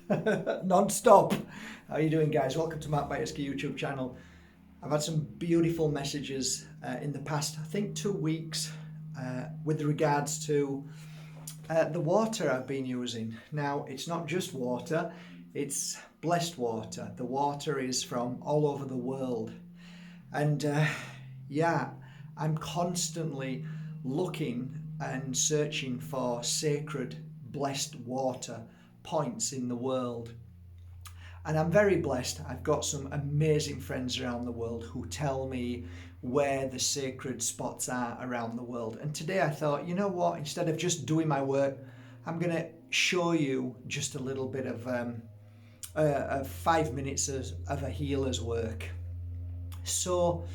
non-stop. How are you doing, guys? Welcome to Matt Bajerski YouTube channel. I've had some beautiful messages in the past, I think 2 weeks, with regards to the water I've been using. Now, it's not just water, it's blessed water. The water is from all over the world. And yeah, I'm constantly looking and searching for sacred, blessed water points in the world. And I'm very blessed. I've got some amazing friends around the world who tell me where the sacred spots are around the world. And today I thought, you know what, instead of just doing my work, I'm going to show you just a little bit of 5 minutes of a healer's work. So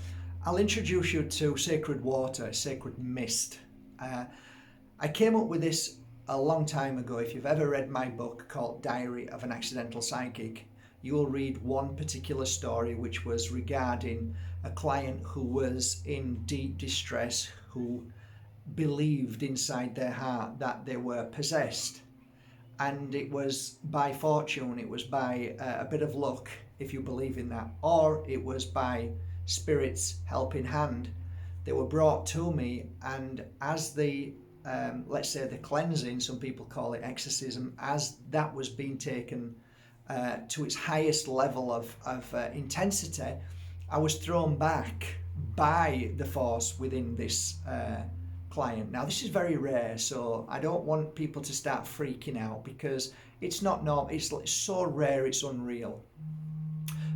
I'll introduce you to sacred water, sacred mist. I came up with this a long time ago. If you've ever read my book called Diary of an Accidental Psychic, you will read one particular story which was regarding a client who was in deep distress, who believed inside their heart that they were possessed. And it was by fortune, it was by a bit of luck, if you believe in that, or it was by Spirit's helping hand. They were brought to me, and as the let's say the cleansing, some people call it exorcism, as that was being taken to its highest level of intensity, I was thrown back by the force within this client. Now, this is very rare, so I don't want people to start freaking out, because it's not normal. It's so rare, it's unreal.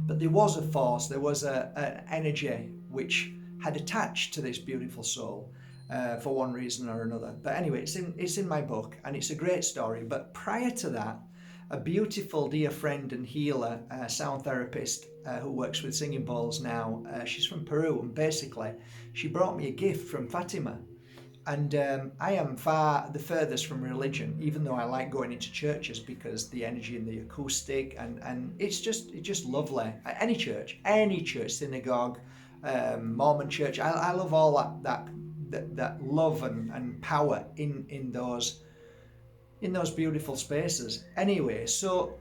But there was a force, there was an energy which had attached to this beautiful soul for one reason or another. But anyway, it's in my book, and it's a great story. But prior to that, a beautiful dear friend and healer, sound therapist, who works with singing bowls now, she's from Peru, and basically she brought me a gift from Fatima. And I am far the furthest from religion, even though I like going into churches because the energy and the acoustic, and it's just lovely. Any church, synagogue, Mormon church, I love all that love and power in those beautiful spaces. Anyway, so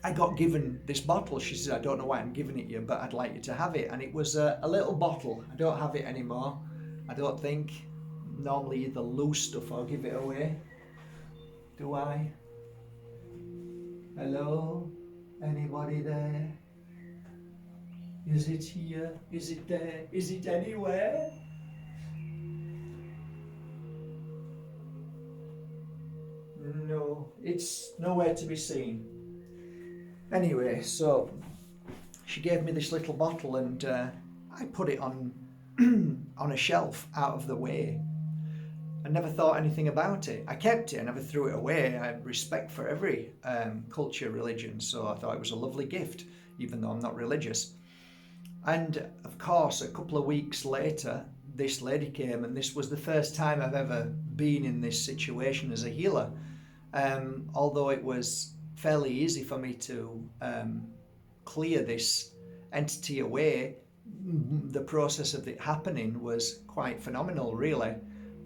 I got given this bottle. She said, I don't know why I'm giving it you, but I'd like you to have it. And it was a little bottle. I don't have it anymore, I don't think. Normally either lose stuff or give it away. Do I? Hello? Anybody there? Is it here? Is it there? Is it anywhere? No, it's nowhere to be seen. Anyway, so she gave me this little bottle, and I put it on on a shelf out of the way. I never thought anything about it. I kept it, I never threw it away. I have respect for every culture, religion, so I thought it was a lovely gift, even though I'm not religious. And of course, a couple of weeks later, this lady came, and this was the first time I've ever been in this situation as a healer. Although it was fairly easy for me to clear this entity away, the process of it happening was quite phenomenal, really.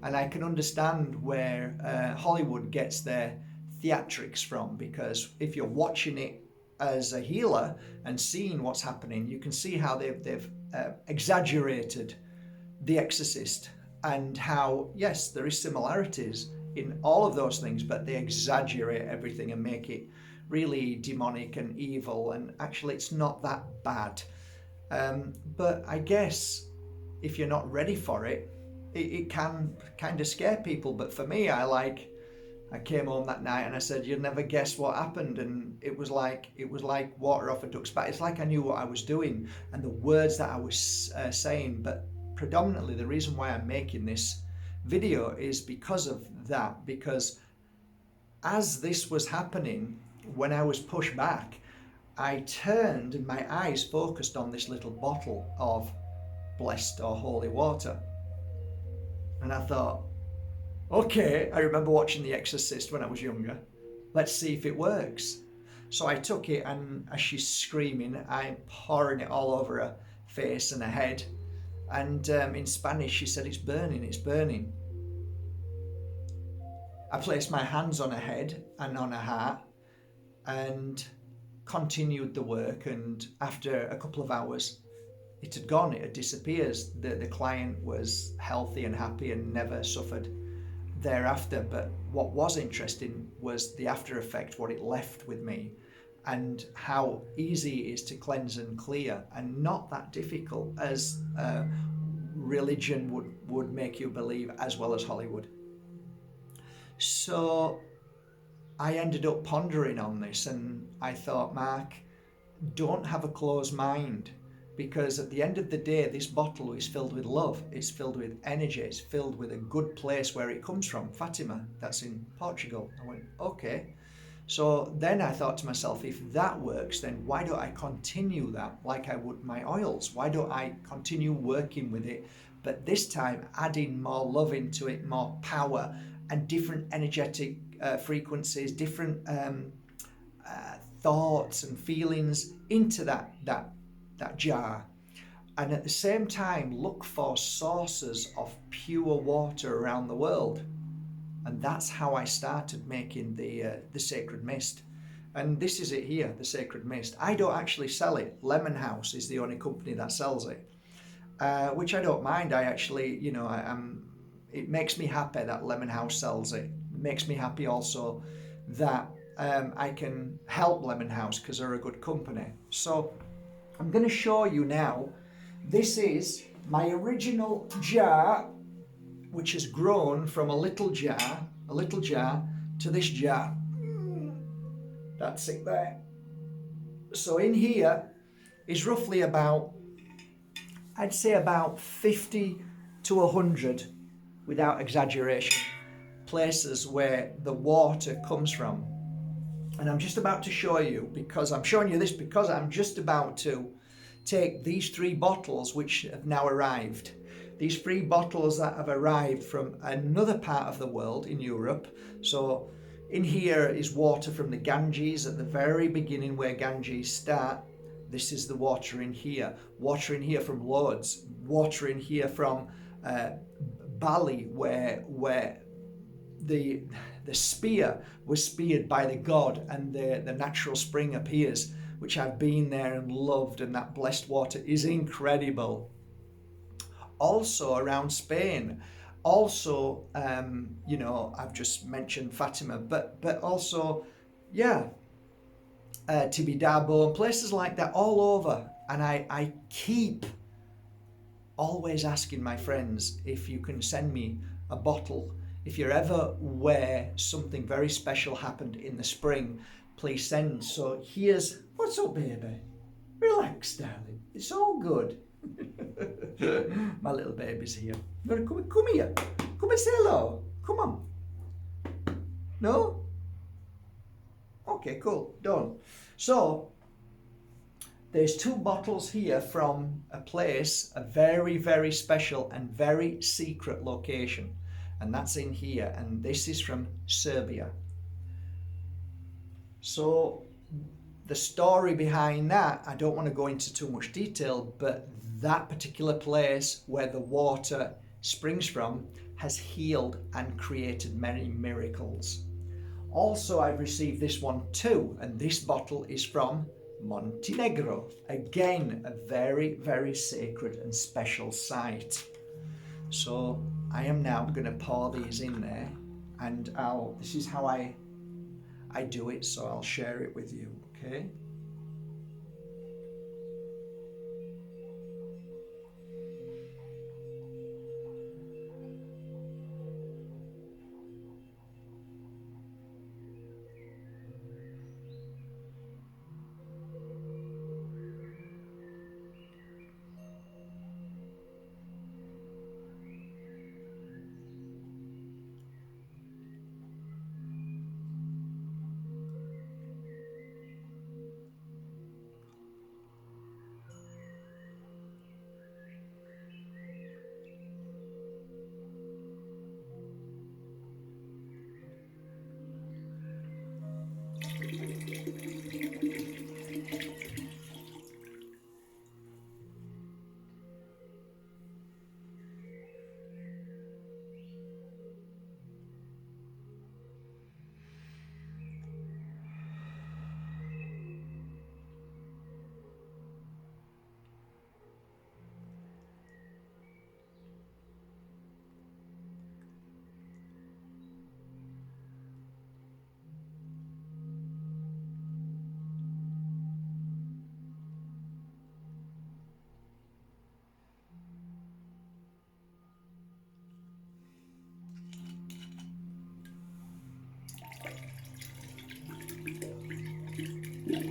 And I can understand where Hollywood gets their theatrics from, because if you're watching it as a healer and seeing what's happening, you can see how they've exaggerated The Exorcist, and how, yes, there is similarities in all of those things, but they exaggerate everything and make it really demonic and evil, and actually it's not that bad. But I guess if you're not ready for it, it can kind of scare people. But for me, I came home that night and I said, you'll never guess what happened. And it was like water off a duck's back. It's like I knew what I was doing and the words that I was saying. But predominantly the reason why I'm making this video is because of that. Because as this was happening, when I was pushed back, I turned and my eyes focused on this little bottle of blessed or holy water. And I thought, okay, I remember watching The Exorcist when I was younger. Let's see if it works. So I took it, and as she's screaming, I'm pouring it all over her face and her head. And in Spanish, she said, it's burning, it's burning. I placed my hands on her head and on her heart, and continued the work. And after a couple of hours, it had gone, it had disappeared. The client was healthy and happy and never suffered thereafter. But what was interesting was the after effect, what it left with me, and how easy it is to cleanse and clear, and not that difficult as religion would make you believe, as well as Hollywood. So I ended up pondering on this, and I thought, Mark, don't have a closed mind, because at the end of the day, this bottle is filled with love, it's filled with energy, it's filled with a good place where it comes from, Fatima, that's in Portugal. I went, okay. So then I thought to myself, if that works, then why don't I continue that like I would my oils? Why don't I continue working with it, but this time adding more love into it, more power, and different energetic frequencies, different thoughts and feelings into that jar. And at the same time, look for sources of pure water around the world. And that's how I started making the Sacred Mist. And this is it here, the Sacred Mist. I don't actually sell it. Lemon House is the only company that sells it, which I don't mind. I actually, it makes me happy that Lemon House sells it. It makes me happy also that I can help Lemon House because they're a good company. So I'm going to show you now. This is my original jar, which has grown from a little jar to this jar. That's it there. So in here is roughly about, I'd say about 50 to 100, without exaggeration, places where the water comes from. And I'm just about to show you, because I'm showing you this because I'm just about to take these 3 bottles which have now arrived. These 3 bottles that have arrived from another part of the world in Europe. So in here is water from the Ganges at the very beginning where Ganges start. This is the water in here from Lords, water in here from Bali where the spear was speared by the god and the natural spring appears, which I've been there and loved, and that blessed water is incredible. Also around Spain, also I've just mentioned Fatima, but also Tibidabo and places like that all over. And I keep always asking my friends if you can send me a bottle. If you're ever where something very special happened in the spring, please send. So here's, what's up, baby? Relax, darling. It's all good. My little baby's here. Come here. Come and say hello. Come on. No? Okay, cool. Done. So there's 2 bottles here from a place, a very, very special and very secret location. And that's in here. And this is from Serbia. So the story behind that, I don't want to go into too much detail, but that particular place where the water springs from has healed and created many miracles. Also, I've received this one too, and this bottle is from Montenegro. Again, a very, very sacred and special site. So I am now going to pour these in there, and this is how I do it, so I'll share it with you, okay? And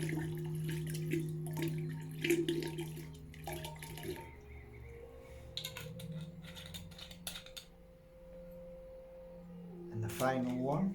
the final one.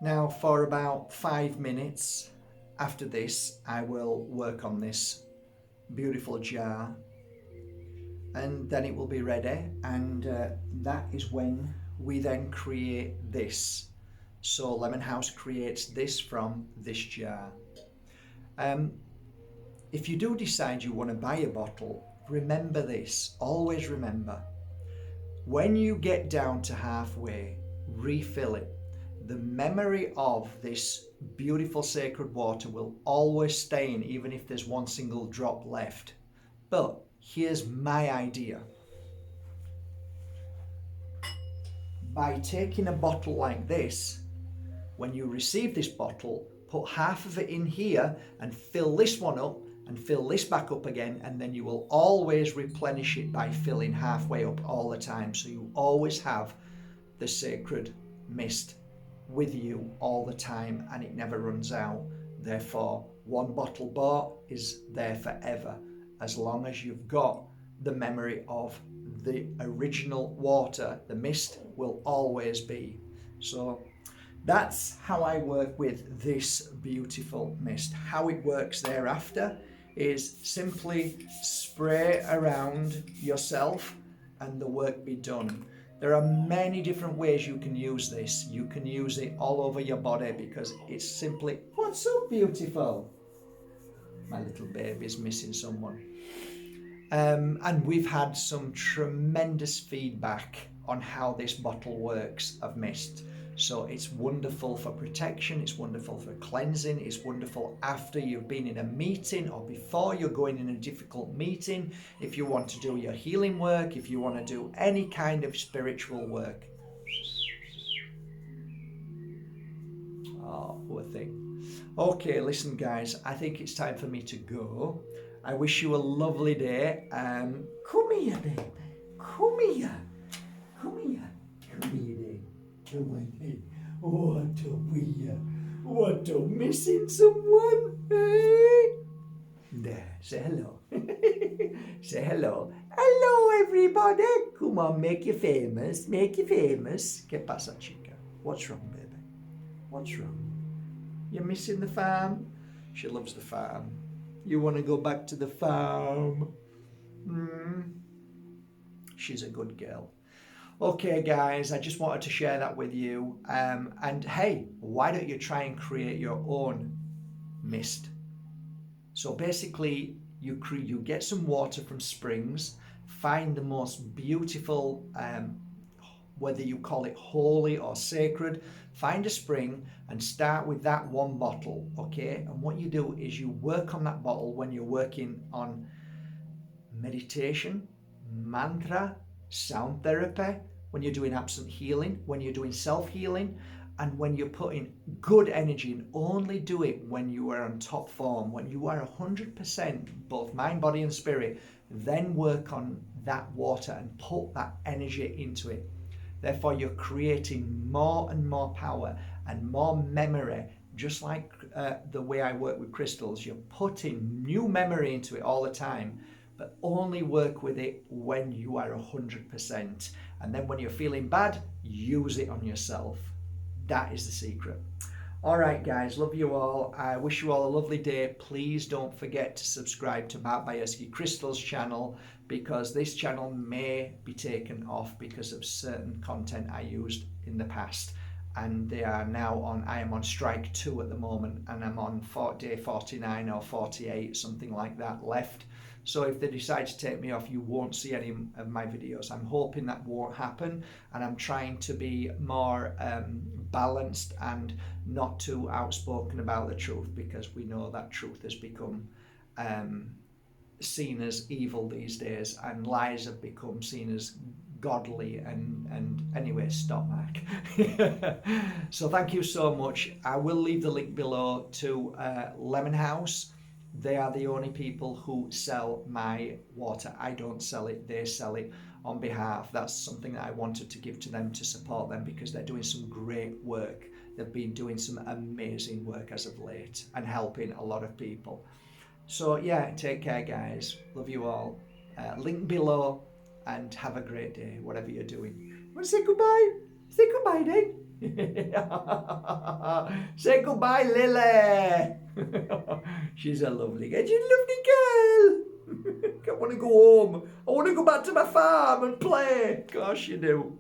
Now for about 5 minutes after this, I will work on this beautiful jar, and then it will be ready, and that is when we then create this. So Lemon House creates this from this jar. If you do decide you want to buy a bottle, remember this, always remember, when you get down to halfway, refill it. The memory of this beautiful sacred water will always stay in, even if there's one single drop left. But here's my idea. By taking a bottle like this, when you receive this bottle, put half of it in here and fill this one up and fill this back up again, and then you will always replenish it by filling halfway up all the time. So you always have the sacred mist with you all the time and it never runs out. Therefore, one bottle bought is there forever, as long as you've got the memory of the original water. The mist will always be. So that's how I work with this beautiful mist. How it works thereafter is simply spray around yourself and the work be done. There are many different ways you can use this. You can use it all over your body because it's simply, what's so beautiful? My little baby's missing someone. And we've had some tremendous feedback on how this bottle works of mist. So it's wonderful for protection, it's wonderful for cleansing, it's wonderful after you've been in a meeting or before you're going in a difficult meeting, if you want to do your healing work, if you want to do any kind of spiritual work. Oh, poor thing. Okay, listen guys, I think it's time for me to go. I wish you a lovely day. Come here, baby. Come here. Come here. Come here. Come on, hey. What a weird. What a missing someone. Hey. There, say hello. Say hello. Hello, everybody. Come on, make you famous. Make you famous. ¿Qué pasa, chica? What's wrong, baby? What's wrong? You're missing the farm? She loves the farm. You want to go back to the farm? She's a good girl. Okay guys, I just wanted to share that with you. And hey, why don't you try and create your own mist? So basically, you get some water from springs, find the most beautiful, whether you call it holy or sacred, find a spring and start with that one bottle, okay? And what you do is you work on that bottle when you're working on meditation, mantra, sound therapy, when you're doing absent healing, when you're doing self-healing, and when you're putting good energy. And only do it when you are on top form, when you are 100% both mind, body and spirit. Then work on that water and put that energy into it. Therefore, you're creating more and more power and more memory. Just like the way I work with crystals, you're putting new memory into it all the time, but only work with it when you are 100%. And then when you're feeling bad, use it on yourself. That is the secret. All right, guys, love you all. I wish you all a lovely day. Please don't forget to subscribe to Mark Bajerski Crystals channel, because this channel may be taken off because of certain content I used in the past. and they are now on, I am on strike 2 at the moment, and I'm on day 49 or 48, something like that left. So if they decide to take me off, you won't see any of my videos. I'm hoping that won't happen, and I'm trying to be more balanced and not too outspoken about the truth, because we know that truth has become seen as evil these days, and lies have become seen as godly. And anyway, stop, Mark. So thank you so much. I will leave the link below to Lemon House. They are the only people who sell my water. I don't sell it, they sell it on behalf. That's something that I wanted to give to them, to support them, because they're doing some great work. They've been doing some amazing work as of late and helping a lot of people. So yeah, take care, guys. Love you all. Link below, and have a great day, whatever you're doing. Want to say goodbye? Say goodbye, then. Say goodbye, Lily. She's a lovely girl. She's a lovely girl. I want to go home. I want to go back to my farm and play. Gosh, you do.